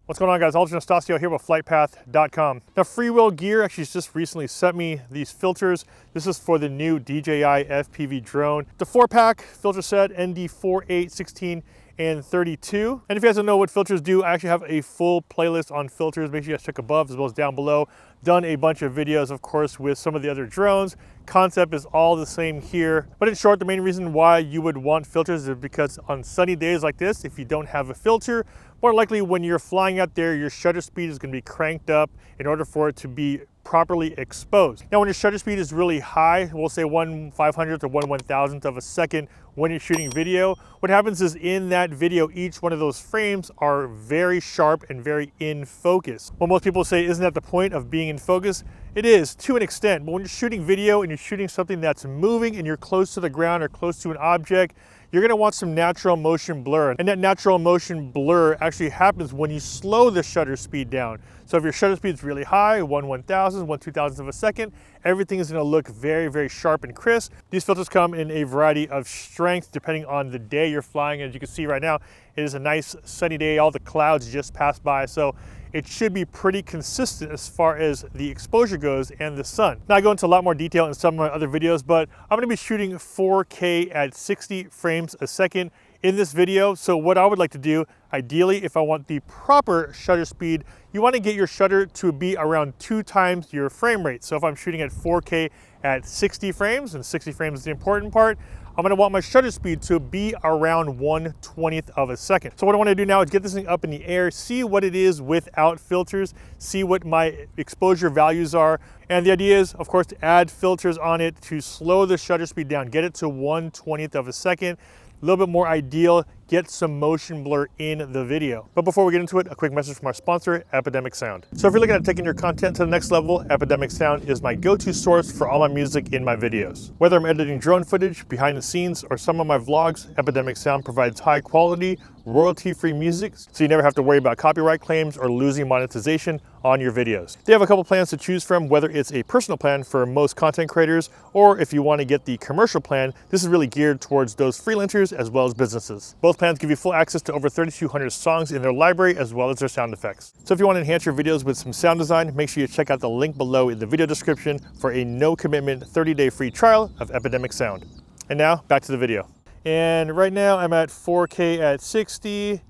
What's going on, guys? Aldrin Estacio here with FlytPath.com. Now, Freewell Gear actually just recently sent me these filters. This is for the new DJI FPV drone. The 4-pack filter set, ND4, 16, and 32. And if you guys don't know what filters do, I actually have a full playlist on filters. Make sure you guys check above as well as down below. Done a bunch of videos, of course, with some of the other drones. Concept is all the same here. But in short, the main reason why you would want filters is because on sunny days like this, if you don't have a filter, more likely when you're flying out there, your shutter speed is going to be cranked up in order for it to be properly exposed. Now, when your shutter speed is really high, we'll say 1/500th or 1/1000th of a second when you're shooting video, what happens is in that video, each one of those frames are very sharp and very in focus. Well, most people say, isn't that the point of being in focus? It is to an extent, but when you're shooting video and you're shooting something that's moving and you're close to the ground or close to an object, you're gonna want some natural motion blur. And that natural motion blur actually happens when you slow the shutter speed down. So if your shutter speed is really high, 1/1000th, 1/2000th of a second, everything is gonna look very, very sharp and crisp. These filters come in a variety of strengths depending on the day you're flying. As you can see right now, it is a nice sunny day. All the clouds just passed by. So it should be pretty consistent as far as the exposure goes and the sun. Now, I go into a lot more detail in some of my other videos, but I'm gonna be shooting 4K at 60 frames a second in this video. So what I would like to do, ideally, if I want the proper shutter speed, you wanna get your shutter to be around 2 times your frame rate. So if I'm shooting at 4K at 60 frames, and 60 frames is the important part, I'm gonna want my shutter speed to be around 1/20th of a second. So what I wanna do now is get this thing up in the air, see what it is without filters, see what my exposure values are. And the idea is, of course, to add filters on it to slow the shutter speed down, get it to 1/20th of a second. A little bit more ideal, get some motion blur in the video. But before we get into it, a quick message from our sponsor, Epidemic Sound. So if you're looking at taking your content to the next level, Epidemic Sound is my go-to source for all my music in my videos. Whether I'm editing drone footage, behind the scenes, or some of my vlogs, Epidemic Sound provides high quality, royalty-free music, so you never have to worry about copyright claims or losing monetization on your videos. They have a couple plans to choose from, whether it's a personal plan for most content creators, or if you want to get the commercial plan, this is really geared towards those freelancers as well as businesses. Both plans give you full access to over 3,200 songs in their library, as well as their sound effects. So if you want to enhance your videos with some sound design, make sure you check out the link below in the video description for a no-commitment 30-day free trial of Epidemic Sound. And now, back to the video. And right now I'm at 4K at 60.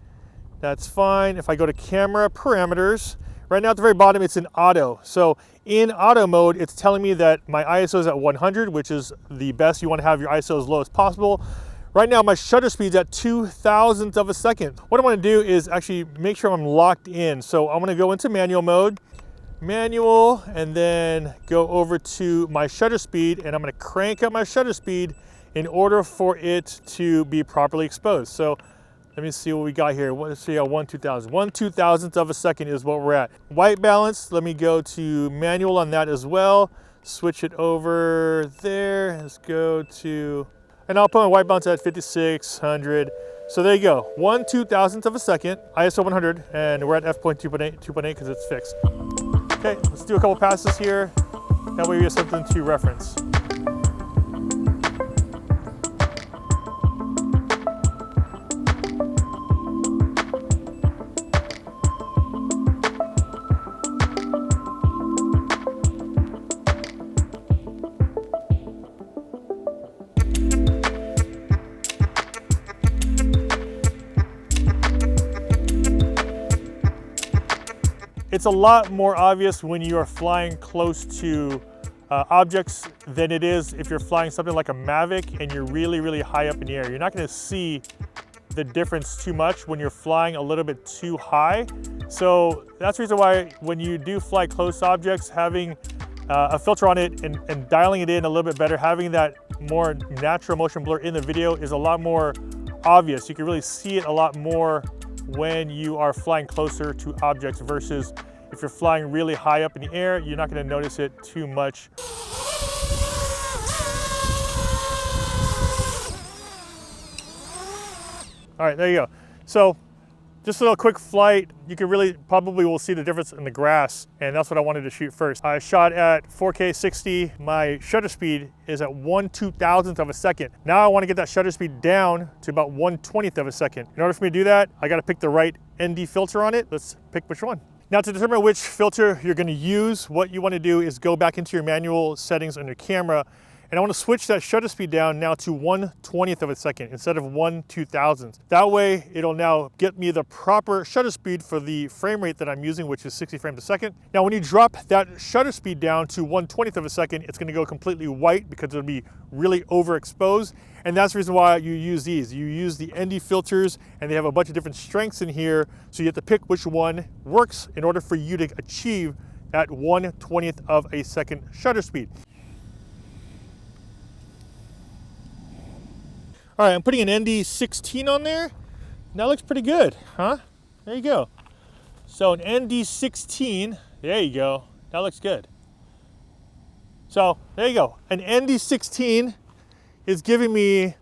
That's fine. If I go to camera parameters, right now at the very bottom, it's in auto. So in auto mode, it's telling me that my ISO is at 100, which is the best. You want to have your ISO as low as possible. Right now, my shutter speed's at 2,000th of a second. What I want to do is actually make sure I'm locked in. So I'm going to go into manual mode, manual, and then go over to my shutter speed, and I'm going to crank up my shutter speed in order for it to be properly exposed. So let me see what we got here. Let's see, 1/2000. 1/2000th of a second is what we're at. White balance, let me go to manual on that as well. Switch it over there. Let's go to, and I'll put my white balance at 5600. So there you go, 1/2000th of a second, ISO 100, and we're at f.2.8 because it's fixed. Okay, let's do a couple passes here. That way we have something to reference. It's a lot more obvious when you are flying close to objects than it is if you're flying something like a Mavic and you're really, really high up in the air. You're not gonna see the difference too much when you're flying a little bit too high. So that's the reason why when you do fly close objects, having a filter on it and dialing it in a little bit better, having that more natural motion blur in the video is a lot more obvious. You can really see it a lot more when you are flying closer to objects versus if you're flying really high up in the air, you're not going to notice it too much. All right, there you go. So Just a little quick flight. You can probably will see the difference in the grass, and that's what I wanted to shoot first. I shot at 4K 60. My shutter speed is at 1/2000th of a second. Now I want to get that shutter speed down to about 1/20th of a second. In order for me to do that, I got to pick the right ND filter on it. Let's pick which one. Now, to determine which filter you're going to use, what you want to do is go back into your manual settings on your camera, and I want to switch that shutter speed down now to 1/20th of a second instead of 1/2000th. That way, it'll now get me the proper shutter speed for the frame rate that I'm using, which is 60 frames a second. Now, when you drop that shutter speed down to 1/20th of a second, it's going to go completely white because it'll be really overexposed. And that's the reason why you use these. You use the ND filters, and they have a bunch of different strengths in here. So you have to pick which one works in order for you to achieve that 1/20th of a second shutter speed. All right, I'm putting an ND16 on there. That looks pretty good, huh? There you go. So an ND16, there you go. That looks good. So there you go. An ND16 is giving me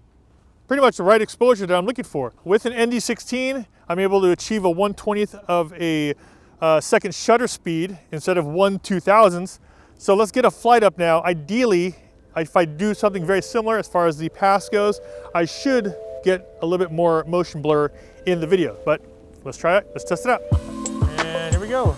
pretty much the right exposure that I'm looking for. With an ND16, I'm able to achieve a 1/20th of a second shutter speed instead of 1/2000th. So let's get a flight up now. Ideally, if I do something very similar as far as the pass goes, I should get a little bit more motion blur in the video, but let's try it, let's test it out. And here we go.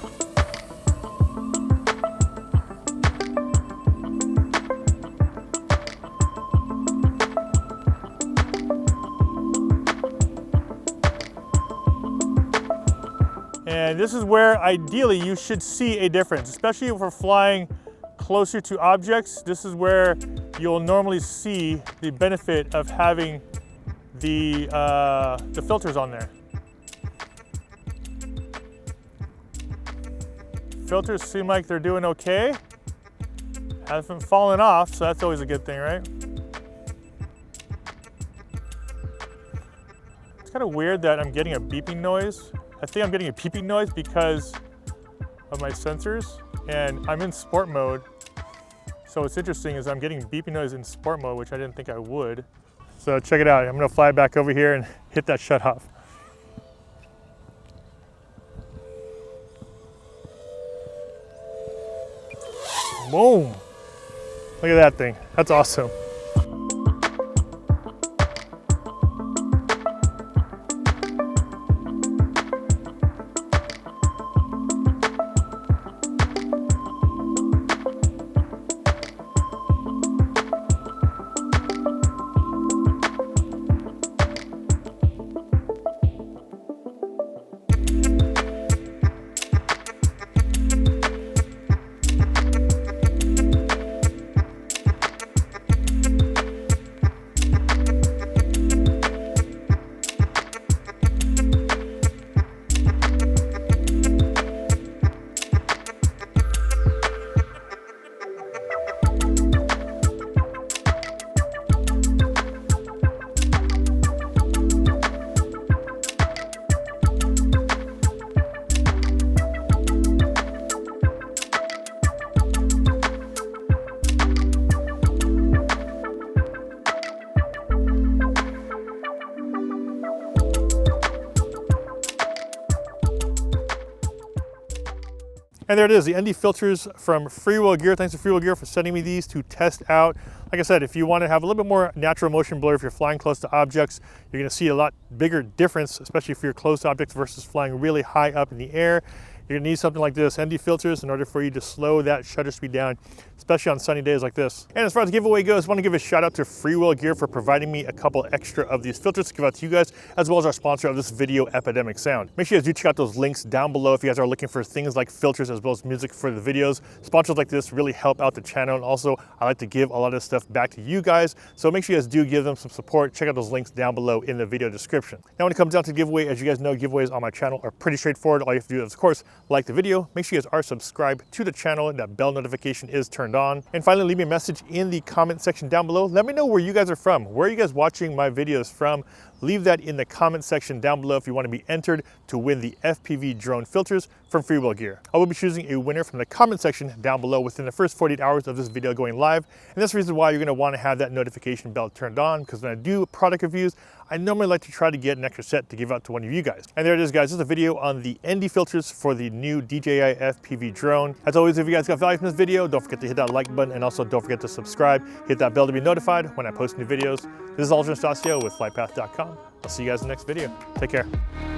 And this is where ideally you should see a difference, especially if we're flying closer to objects. This is where you'll normally see the benefit of having the filters on there. Filters seem like they're doing okay. Haven't fallen off, so that's always a good thing, right? It's kind of weird that I'm getting a beeping noise. I think I'm getting a beeping noise because of my sensors, and I'm in sport mode. So what's interesting is I'm getting beeping noise in sport mode, which I didn't think I would. So check it out. I'm gonna fly back over here and hit that shut off. Boom. Look at that thing. That's awesome. And there it is, the ND filters from Freewell Gear. Thanks to Freewell Gear for sending me these to test out. Like I said, if you want to have a little bit more natural motion blur, if you're flying close to objects, you're going to see a lot bigger difference, especially if you're close to objects versus flying really high up in the air. You're gonna need something like this, ND filters, in order for you to slow that shutter speed down, especially on sunny days like this. And as far as the giveaway goes, I wanna give a shout out to Freewell Gear for providing me a couple extra of these filters to give out to you guys, as well as our sponsor of this video, Epidemic Sound. Make sure you guys do check out those links down below if you guys are looking for things like filters as well as music for the videos. Sponsors like this really help out the channel, and also I like to give a lot of this stuff back to you guys, so make sure you guys do give them some support. Check out those links down below in the video description. Now when it comes down to the giveaway, as you guys know, giveaways on my channel are pretty straightforward. All you have to do is, of course, like the video, make sure you guys are subscribed to the channel and that bell notification is turned on. And finally, leave me a message in the comment section down below. Let me know where you guys are from. Where are you guys watching my videos from? leave that in the comment section down below if you want to be entered to win the FPV drone filters from Freewell Gear. I will be choosing a winner from the comment section down below within the first 48 hours of this video going live. And that's the reason why you're going to want to have that notification bell turned on, because when I do product reviews, I normally like to try to get an extra set to give out to one of you guys. And there it is, guys. This is a video on the ND filters for the new DJI FPV drone. As always, if you guys got value from this video, don't forget to hit that like button, and also don't forget to subscribe, hit that bell to be notified when I post new videos. This is Aldrin Stasio with FlytPath.com. I'll see you guys in the next video. Take care.